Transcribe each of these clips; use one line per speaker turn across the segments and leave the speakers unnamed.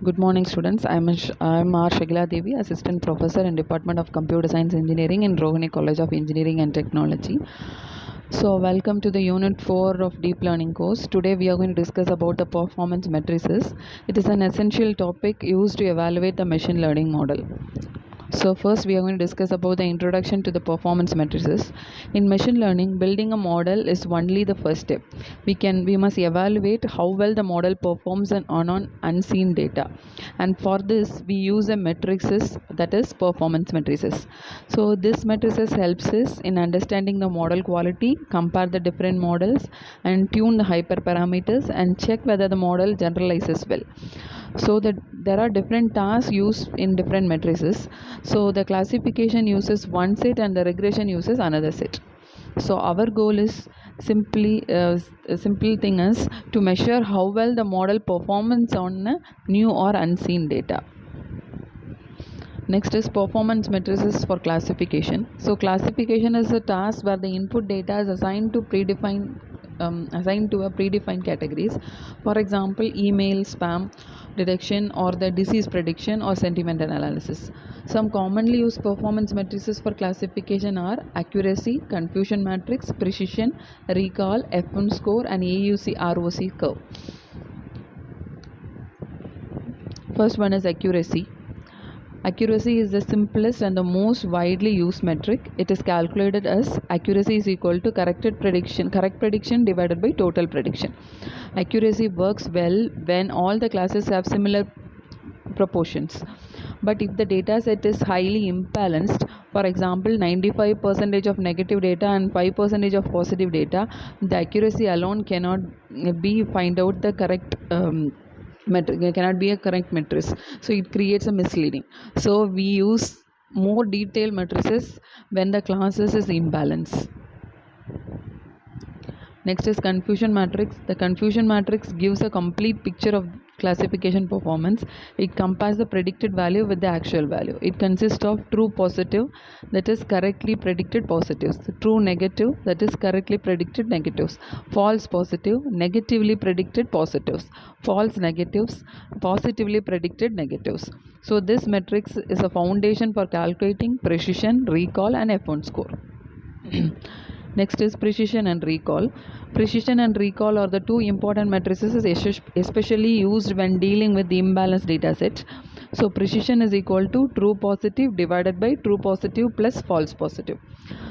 Good morning, students. I'm R. Shagila Devi, Assistant Professor in Department of Computer Science Engineering in Rohini College of Engineering and Technology. So, welcome to the Unit 4 of Deep Learning course. Today, we are going to discuss about the performance matrices. It is an essential topic used to evaluate the machine learning model. So first we are going to discuss about the introduction to the performance matrices. In machine learning, building a model is only the first step. We must evaluate how well the model performs on unseen data. And for this we use a matrices, that is performance matrices. So this matrices helps us in understanding the model quality, compare the different models and tune the hyperparameters and check whether the model generalizes well. So that there are different tasks used in different matrices. So the classification uses one set and the regression uses another set. So our goal is a simple thing is to measure how well the model performs on new or unseen data. Next is performance matrices for classification. So classification is a task where the input data is assigned to a predefined categories. For example, email, spam detection, or the disease prediction or sentiment analysis. Some commonly used performance matrices for classification are accuracy, confusion matrix, precision, recall, F1 score, and AUC ROC curve. First one is accuracy. Accuracy is the simplest and the most widely used metric. It is calculated as accuracy is equal to correct prediction divided by total prediction. Accuracy works well when all the classes have similar proportions. But if the data set is highly imbalanced, for example 95% of negative data and 5% of positive data, the accuracy alone cannot find out the correct cannot be a correct matrix, so it creates a misleading. So we use more detailed matrices when the classes is imbalance. Next is confusion matrix. The confusion matrix gives a complete picture of classification performance. It compares the predicted value with the actual value. It consists of true positive, that is correctly predicted positives, true negative, that is correctly predicted negatives, false positive, negatively predicted positives, false negatives, positively predicted negatives. So this matrix is a foundation for calculating precision, recall, and F1 score. Next is precision and recall. Precision and recall are the two important matrices especially used when dealing with the imbalanced data set. So precision is equal to true positive divided by true positive plus false positive.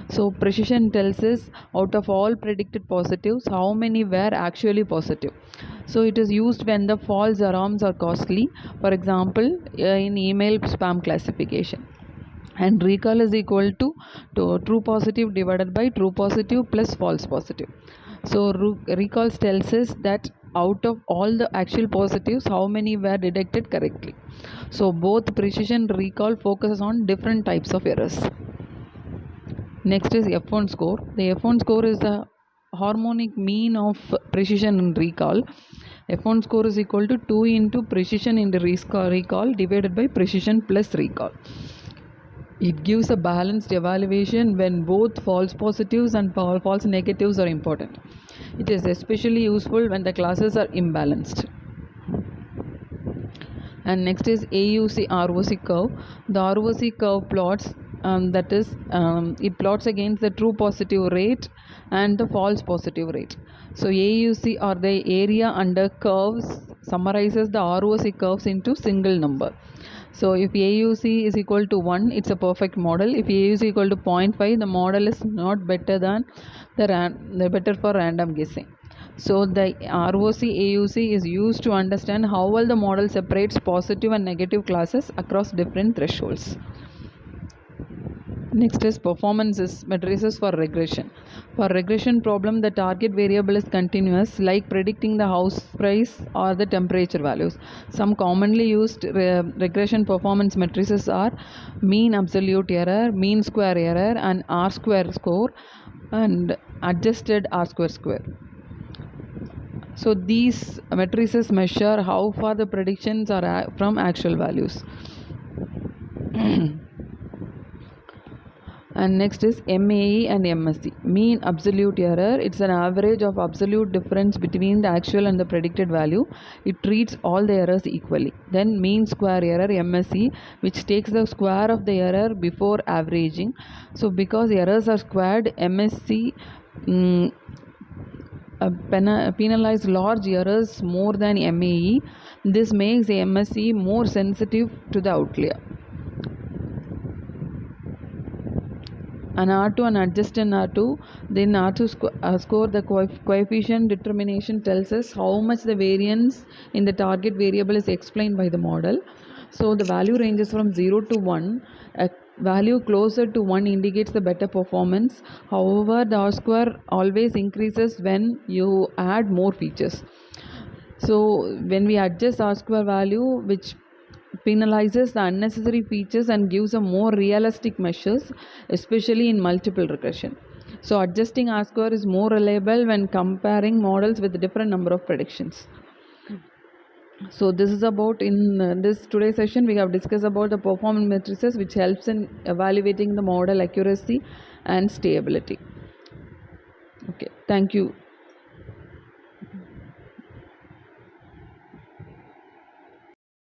So precision tells us out of all predicted positives how many were actually positive. So it is used when the false alarms are costly, for example in email spam classification. And recall is equal to true positive divided by true positive plus false positive. So recall tells us that out of all the actual positives how many were detected correctly. So both precision and recall focuses on different types of errors. Next is F1 score. The F1 score is the harmonic mean of precision and recall. F1 score is equal to 2 into precision into recall divided by precision plus recall. It gives a balanced evaluation when both false positives and false negatives are important. It is especially useful when the classes are imbalanced. And next is AUC ROC curve. The ROC curve plots it plots against the true positive rate and the false positive rate. So AUC or the area under curves summarizes the ROC curves into single number. So if AUC is equal to 1, it's a perfect model. If AUC is equal to 0.5, the model is not better than the better for random guessing. So the ROC AUC is used to understand how well the model separates positive and negative classes across different thresholds. Next is performance matrices for regression. For regression problem, the target variable is continuous, like predicting the house price or the temperature values. Some commonly used regression performance matrices are mean absolute error, mean square error, and R square score, and adjusted R square. So these matrices measure how far the predictions are from actual values. And next is MAE and MSE. Mean absolute error. It's an average of absolute difference between the actual and the predicted value. It treats all the errors equally. Then mean square error, MSE, which takes the square of the error before averaging. So because errors are squared, MSE penalize large errors more than MAE. This makes the MSE more sensitive to the outlier. And R2 and adjust in R2, then R2 score the coefficient determination tells us how much the variance in the target variable is explained by the model. So the value ranges from 0 to 1. A value closer to 1 indicates the better performance. However, the R square always increases when you add more features. So when we adjust R square value, which penalizes the unnecessary features and gives a more realistic measures, especially in multiple regression. So adjusting R square is more reliable when comparing models with different number of predictions. So this is about in this today's session we have discussed about the performance matrices, which helps in evaluating the model accuracy and stability. Okay, thank you.